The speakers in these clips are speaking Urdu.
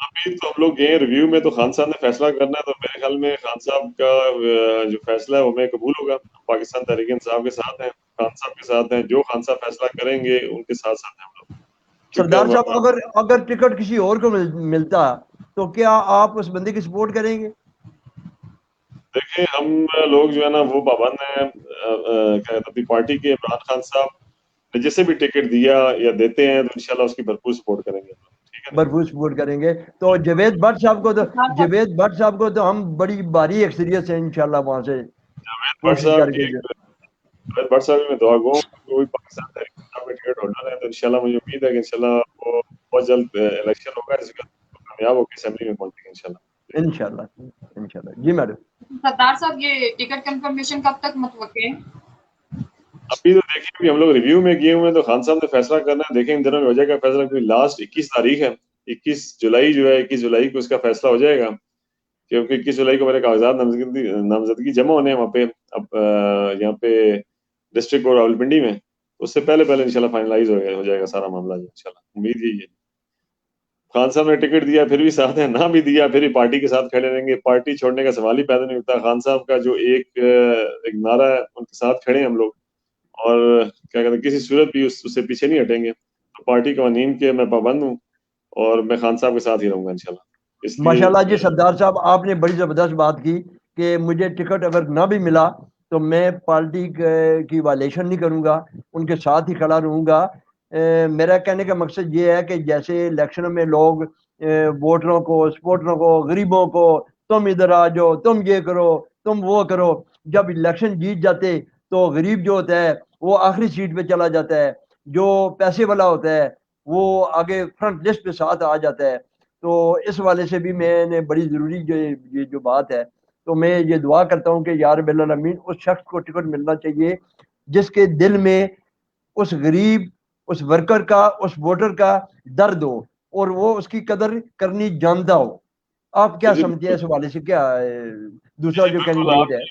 ابھی تو ہم لوگ گئے ریویو میں، تو خان صاحب نے فیصلہ کرنا ہے، تو میرے خیال میں خان صاحب کا جو فیصلہ ہے وہ ہمیں قبول ہوگا. پاکستان تحریک انصاف کے ساتھ ہیں، خان صاحب کے ساتھ ہیں، جو خان صاحب فیصلہ کریں گے ان کے ساتھ ساتھ ہیں ہم لوگ. سردار صاحب اگر ٹکٹ کسی اور کو ملتا تو کیا آپ اس بندے کی سپورٹ کریں گے؟ دیکھیں ہم لوگ جو ہے نا وہ پابند ہیں اپنی پارٹی کے. عمران خان صاحب نے جسے بھی ٹکٹ دیا یا دیتے ہیں تو انشاءاللہ اس کی بھرپور سپورٹ کریں گے. بھرپور سپورٹ کریں گے. تو جاوید بٹ صاحب کو تو ہم بڑی بھاری اکثریت سے انشاءاللہ وہاں سے کوشش کر کے جاوید بٹ صاحب میں دعا گو کہ وہ پاکستان تحریک انصاف کے ٹکٹ ہولڈر ہیں، تو انشاءاللہ مجھے امید ہے کہ انشاءاللہ وہ بہت جلد الیکشن ہوگا، اس کا کامیاب ہو کے اسمبلی میں پہنچیں گے انشاءاللہ. جی میڈم. سردار صاحب یہ ٹکٹ کنفرمیشن کب تک متوقع ہے؟ ابھی تو دیکھیں ابھی ہم لوگ ریویو میں کیے ہوئے ہیں، تو خان صاحب نے فیصلہ کرنا ہے. دیکھیں ان دنوں میں ہو جائے گا فیصلہ، کیونکہ لاسٹ 21 تاریخ ہے، 21 جولائی جو ہے 21 جولائی کو اس کا فیصلہ ہو جائے گا، کیونکہ 21 جولائی کو میرے کاغذات نامزدگی جمع ہونے ہیں وہاں پہ اب یہاں پہ ڈسٹرکٹ اور راولپنڈی میں. اس سے پہلے انشاءاللہ فائنلائز ہو جائے گا سارا معاملہ. انشاءاللہ امید یہی ہے. خان صاحب نے ٹکٹ دیا پھر بھی ساتھ ہیں، نہ بھی دیا پھر بھی پارٹی کے ساتھ کھڑے رہیں گے. پارٹی چھوڑنے کا سوال ہی پیدا نہیں ہوتا. خان صاحب کا جو ایک نعرہ ہے ان کے ساتھ کھڑے ہیں ہم لوگ، اور کیا کہتے ہیں کسی صورت بھی اس سے پیچھے نہیں ہٹیں گے. تو پارٹی قوانین کے میں پابند ہوں اور میں خان صاحب کے ساتھ ہی رہوں گا انشاءاللہ. اس لیے ماشاءاللہ جی سردار صاحب آپ نے بڑی زبردست بات کی کہ مجھے ٹکٹ اگر نہ بھی ملا تو میں پارٹی کی وائلیشن نہیں کروں گا، ان کے ساتھ ہی کھڑا رہوں گا. میرا کہنے کا مقصد یہ ہے کہ جیسے الیکشنوں میں لوگ ووٹروں کو، سپورٹروں کو، غریبوں کو تم ادھر آ جاؤ، تم یہ کرو، تم وہ کرو، جب الیکشن جیت جاتے تو غریب جو ہوتا ہے وہ آخری سیٹ پہ چلا جاتا ہے، جو پیسے والا ہوتا ہے وہ آگے فرنٹ لسٹ پہ ساتھ آ جاتا ہے. تو اس والے سے بھی میں نے بڑی ضروری یہ جو بات ہے، تو میں یہ دعا کرتا ہوں کہ یا رب العالمین اس شخص کو ٹکٹ ملنا چاہیے جس کے دل میں اس غریب، اس ورکر کا، اس ووٹر کا درد ہو اور وہ اس کی قدر کرنی جانتا ہو. آپ کیا سمجھتے ہیں اس حوالے سے؟ کیا دوسرا جو کینڈیڈیٹ ہے؟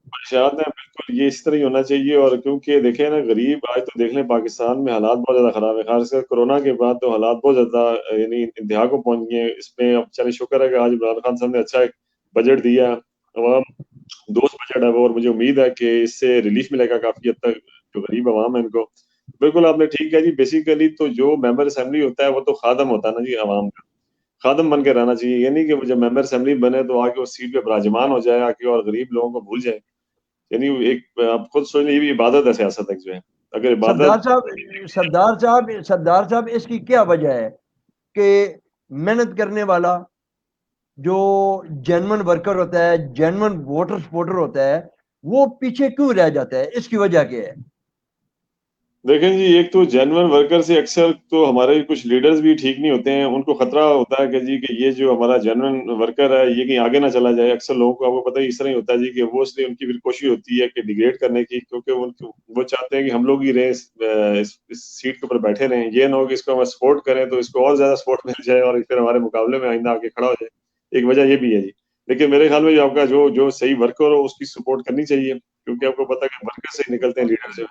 پریشان ہے بالکل، یہ اس طرح ہی ہونا چاہیے. اور کیونکہ دیکھیں نا غریب آج تو دیکھ لیں پاکستان میں حالات بہت زیادہ خراب ہے، خاص کر کورونا کے بعد تو حالات بہت زیادہ یعنی انتہا کو پہنچ گئے ہیں. اس میں اب چلے شکر ہے کہ آج عمران خان صاحب نے اچھا ایک بجٹ دیا، عوام دوست بجٹ ہے وہ، اور مجھے امید ہے کہ اس سے ریلیف ملے گا کافی حد تک جو غریب عوام ہے ان کو. بالکل آپ نے ٹھیک کہا جی. بیسیکلی تو جو ممبر اسمبلی ہوتا ہے وہ تو خادم ہوتا ہے نا جی، عوام کا خادم بن کے رہنا چاہیے. یعنی کہ جب ممبر اسمبلی بنے تو آگے اس سیٹ پہ براجمان ہو جائے، آگے اور غریب لوگوں کو بھول جائے. یعنی ایک آپ خود سوچ لیں، یہ بھی عبادت ہے سیاست ایک جو ہے. اگر عبادت سردار صاحب اس کی کیا وجہ ہے کہ محنت کرنے والا جو جینون ورکر ہوتا ہے، جینون ووٹر سپورٹر ہوتا ہے، وہ پیچھے کیوں رہ جاتا ہے؟ اس کی وجہ کیا ہے؟ دیکھیں جی، ایک تو جینون ورکر سے اکثر تو ہمارے کچھ لیڈرز بھی ٹھیک نہیں ہوتے ہیں، ان کو خطرہ ہوتا ہے کہ جی کہ یہ جو ہمارا جینون ورکر ہے یہ کہیں آگے نہ چلا جائے. اکثر لوگوں کو آپ کو پتہ ہی اس طرح ہی ہوتا ہے جی کہ وہ اس لیے ان کی بھی کوشش ہوتی ہے کہ ڈیگریڈ کرنے کی، کیونکہ وہ چاہتے ہیں کہ ہم لوگ ہی رہیں اس سیٹ کے اوپر بیٹھے رہیں. یہ نہ ہو کہ اس کو ہم سپورٹ کریں تو اس کو اور زیادہ سپورٹ مل جائے اور پھر ہمارے مقابلے میں آئندہ آگے کھڑا ہو جائے. ایک وجہ یہ بھی ہے جی. لیکن میرے خیال میں جو آپ کا جو صحیح ورکر ہو اس کی سپورٹ کرنی چاہیے، کیونکہ آپ کو پتہ ہے کہ ورکر سے نکلتے ہیں لیڈر سے.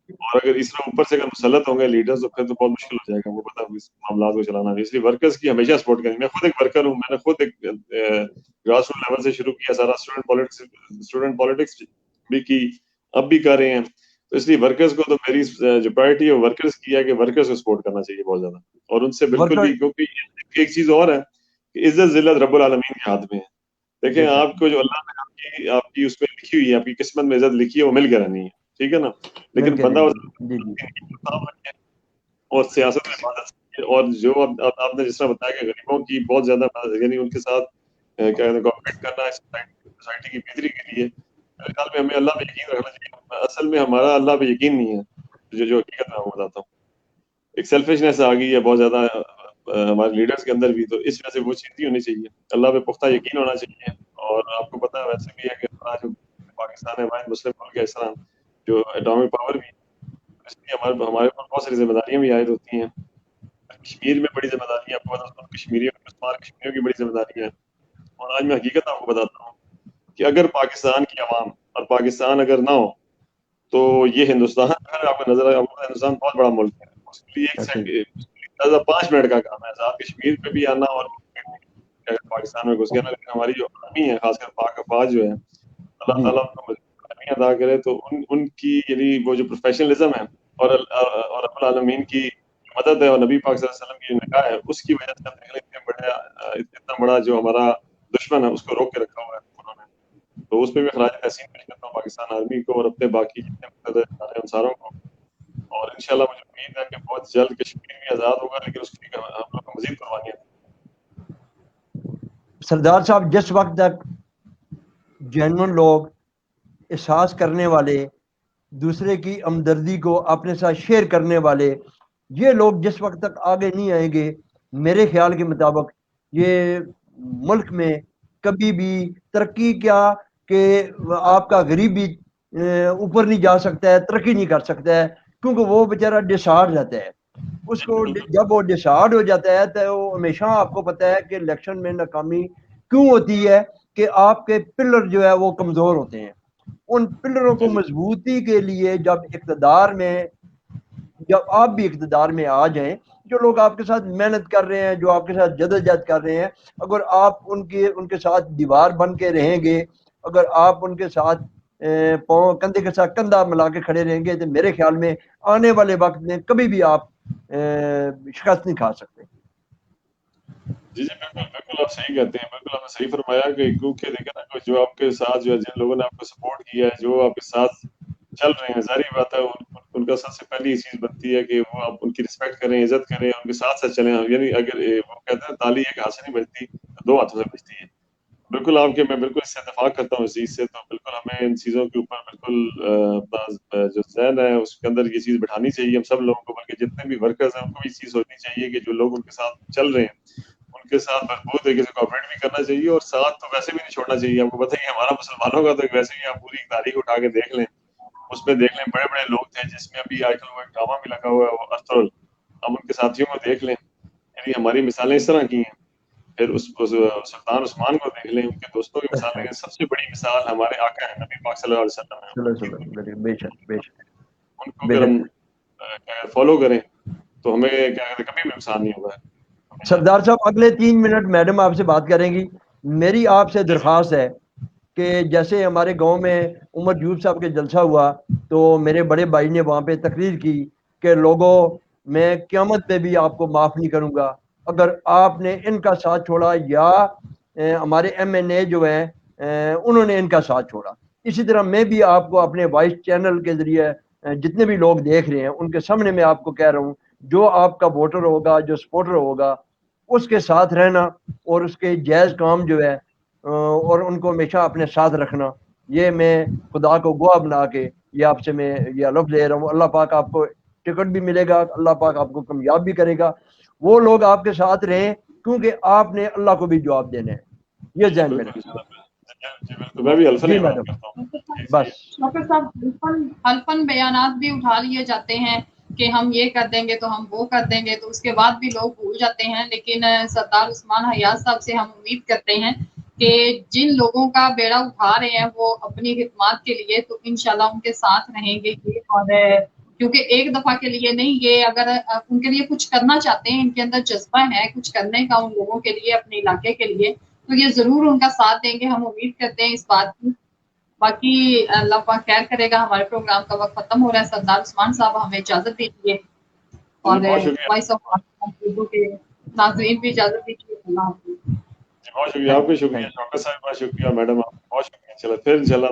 اور اگر اس طرح اوپر سے اگر مسلط ہوں گے لیڈرز تو پھر تو بہت مشکل ہو جائے گا وہ پتہ اس معاملات کو چلانا. اس لیے ورکرز کی ہمیشہ سپورٹ کریں. میں خود ایک ورکر ہوں، میں نے خود ایک گراس روٹ لیول سے شروع کیا سارا، اسٹوڈنٹ پالیٹکس بھی کی، اب بھی کر رہے ہیں. تو اس لیے ورکرز کو تو میری جو پرائرٹی ہے ورکرز کی ہے کہ ورکرز کو سپورٹ کرنا چاہیے بہت زیادہ. اور ان سے بالکل بھی، کیونکہ ایک چیز اور ہے کہ عزت ذلت رب العالمین کے ہاتھ میں ہے. دیکھیں آپ کو جو اللہ نے آپ کی اس میں لکھی ہوئی ہے، آپ کی قسمت میں عزت لکھی ہے، وہ مل کر رہنی ہے، ٹھیک ہے نا. لیکن بندہ اور سیاست میں عبادت، اور جو آپ نے جس طرح بتایا کہ غریبوں کی بہت زیادہ یعنی ان کے ساتھ کیا کہتے ہیں کوآپریٹ کرنا ہے سوسائٹی کی بہتری کے لیے. میرے خیال میں ہمیں اللہ پہ یقین رکھنا چاہیے. اصل میں ہمارا اللہ پہ یقین نہیں ہے، جو حقیقت میں آپ کو بتاتا ہوں. ایک سیلفشنس آ گئی ہے بہت زیادہ ہمارے لیڈرز کے اندر بھی، تو اس وجہ سے وہ چیز نہیں ہونی چاہیے. اللہ پہ پختہ یقین ہونا چاہیے. اور آپ کو پتہ ہے ویسے بھی ہے کہ ہمارا جو پاکستان ہے واحد مسلم ملک ہے اس طرح جو اٹامک پاور بھی، اس لیے ہمارے اوپر بہت ساری ذمہ داریاں بھی عائد ہوتی ہیں. کشمیر میں بڑی ذمہ داری ہے، آپ کو پتہ ہے کشمیریوں کی بڑی ذمہ داری ہے. اور آج میں حقیقت آپ کو بتاتا ہوں کہ اگر پاکستان کی عوام اور پاکستان اگر نہ ہو تو یہ ہندوستان آپ کو نظر آئے، ہندوستان بہت بڑا ملک ہے. اس کے لیے 5 منٹ کا کام ہے. صاحب کشمیر پہ بھی آنا اور کہ اگر پاکستان میں گھس گیا نا, لیکن ہماری جو آرمی ہے خاص کر پاک افواج جو ہے اللہ تعالیٰ ان کو مزید عطا کرے, تو ان کی یعنی وہ جو پروفیشنلزم ہے اور رب العالمین کی مدد ہے اور نبی پاک صلی اللہ علیہ وسلم کی نگاہ ہے, اس کی وجہ سے اتنا بڑا جو ہمارا دشمن ہے اس کو روک کے رکھا ہوا ہے انہوں نے. تو اس پہ بھی خراج تحسین پیش کرتا ہوں پاکستان آرمی کو اور اپنے باقی جتنے مقتدر انصاروں کو, اور انشاءاللہ مجھے امید ہے کہ بہت جلد کشمیر بھی آزاد ہوگا, لیکن اس کی ہم لوگ کو مزید قربانیاں. سردار صاحب, جس وقت تک جینون لوگ احساس کرنے والے, دوسرے کی ہمدردی کو اپنے ساتھ شیئر کرنے والے, یہ لوگ جس وقت تک آگے نہیں آئیں گے, میرے خیال کے مطابق یہ ملک میں کبھی بھی ترقی کیا کہ آپ کا غریب بھی اوپر نہیں جا سکتا ہے, ترقی نہیں کر سکتا ہے, کیونکہ وہ بیچارہ ڈسہارڈ رہتا ہے. اس کو جب وہ ڈسہارڈ ہو جاتا ہے تو وہ ہمیشہ آپ کو پتہ ہے کہ الیکشن میں ناکامی کیوں ہوتی ہے, کہ آپ کے پلر جو ہے وہ کمزور ہوتے ہیں. ان پلروں کو مضبوطی کے لیے جب آپ بھی اقتدار میں آ جائیں, جو لوگ آپ کے ساتھ محنت کر رہے ہیں, جو آپ کے ساتھ جدوجہد کر رہے ہیں, اگر آپ ان کے ساتھ دیوار بن کے رہیں گے, اگر آپ ان کے ساتھ کندھے کے ساتھ کندھا ملا کے کھڑے رہیں گے, تو میرے خیال میں آنے والے وقت میں کبھی بھی آپ شکست نہیں کھا سکتے. جی بالکل بالکل آپ صحیح کہتے ہیں, بالکل آپ نے صحیح فرمایا کہ کیونکہ دیکھیں نا جو آپ کے ساتھ جو ہے جن لوگوں نے آپ کو سپورٹ کیا ہے, جو آپ کے ساتھ چل رہے ہیں, ظاہری بات ہے ان کا سب سے پہلی چیز بنتی ہے کہ وہ آپ ان کی رسپیکٹ کریں, عزت کریں, ان کے ساتھ چلیں. یعنی اگر وہ کہتے ہیں تالی ایک ہاتھ سے نہیں بجتی, دو ہاتھوں سے بجتی ہے. بالکل آپ کے, میں بالکل اس سے اتفاق کرتا ہوں اس چیز سے. تو بالکل ہمیں ان چیزوں کے اوپر بالکل اپنا جو ذہن ہے اس کے اندر یہ چیز بٹھانی چاہیے ہم سب لوگوں کو, بلکہ جتنے بھی ورکرز ہیں ان کو بھی یہ چیز سوچنی چاہیے کہ جو لوگ ان کے ساتھ چل رہے ہیں ان کے ساتھ بھرپور طریقے سے کوآپریٹ بھی کرنا چاہیے, اور ساتھ تو ویسے بھی نہیں چھوڑنا چاہیے. آپ کو پتہ ہے کہ ہمارا مسلمانوں کا تو ویسے ہی آپ پوری تاریخ اٹھا کے دیکھ لیں, اس میں دیکھ لیں بڑے بڑے لوگ تھے, جس میں ابھی آج کل وہ ایک ڈرامہ بھی لگا ہوا ہے وہ ارطغرل, اب ان کے ساتھیوں کو دیکھ لیں, یعنی ہماری مثالیں اس طرح کی ہیں. پھر اس سلطان عثمان کو دیکھ لیں, ان کے دوستوں کی مثالیں ہیں. سب سے بڑی مثال ہمارے آقا ہیں نبی پاک صلی اللہ علیہ وسلم ہے. بے شک ان کو اگر ہم فالو کریں تو ہمیں کیا کہتے ہیں کبھی بھی نقصان نہیں ہوگا. سردار صاحب, اگلے 3 منٹ میڈم آپ سے بات کریں گی. میری آپ سے درخواست ہے کہ جیسے ہمارے گاؤں میں عمر جیوب صاحب کے جلسہ ہوا, تو میرے بڑے بھائی نے وہاں پہ تقریر کی کہ لوگوں, میں قیامت پہ بھی آپ کو معاف نہیں کروں گا اگر آپ نے ان کا ساتھ چھوڑا, یا ہمارے ایم این اے جو ہیں انہوں نے ان کا ساتھ چھوڑا. اسی طرح میں بھی آپ کو اپنے وائس چینل کے ذریعے جتنے بھی لوگ دیکھ رہے ہیں ان کے سامنے میں آپ کو کہہ رہا ہوں, جو آپ کا ووٹر ہوگا, جو سپورٹر ہوگا, اس کے ساتھ رہنا اور اس کے جائز کام جو ہے اور ان کو ہمیشہ اپنے ساتھ رکھنا. یہ میں خدا کو گواہ بنا کے یہ آپ سے میں یہ لفظ لے رہا ہوں. اللہ پاک آپ کو ٹکٹ بھی ملے گا, اللہ پاک آپ کو کامیاب بھی کرے گا. وہ لوگ آپ کے ساتھ رہیں کیونکہ آپ نے اللہ کو بھی جواب دینا ہے. یہ ذہن میں رکھیں. میں بھی جی میڈم, بس ڈاکٹر صاحب حلفاً بیانات بھی اٹھا لیے جاتے ہیں کہ ہم یہ کر دیں گے تو ہم وہ کر دیں گے, تو اس کے بعد بھی لوگ بھول جاتے ہیں. لیکن سردار عثمان حیات صاحب سے ہم امید کرتے ہیں کہ جن لوگوں کا بیڑا اٹھا رہے ہیں وہ اپنی خدمات کے لیے, تو انشاءاللہ ان کے ساتھ رہیں گے. اور کیونکہ ایک دفعہ کے لیے نہیں, یہ اگر ان کے لیے کچھ کرنا چاہتے ہیں, ان کے اندر جذبہ ہے کچھ کرنے کا ان لوگوں کے لیے, اپنے علاقے کے لیے, تو یہ ضرور ان کا ساتھ دیں گے. ہم امید کرتے ہیں اس بات کی. باقی اللہ پاک خیر کرے گا. ہمارے پروگرام کا وقت ختم ہو رہا ہے. سردار عثمان صاحب ہمیں اجازت دیجیے, اور وائس آف اردو کے ناظرین بھی اجازت دیجیے. اللہ حافظ. بہت شکریہ, آپ کا شکریہ ڈاکٹر صاحب, بہت شکریہ میڈم, آپ بہت شکریہ. چلو پھر انشاءاللہ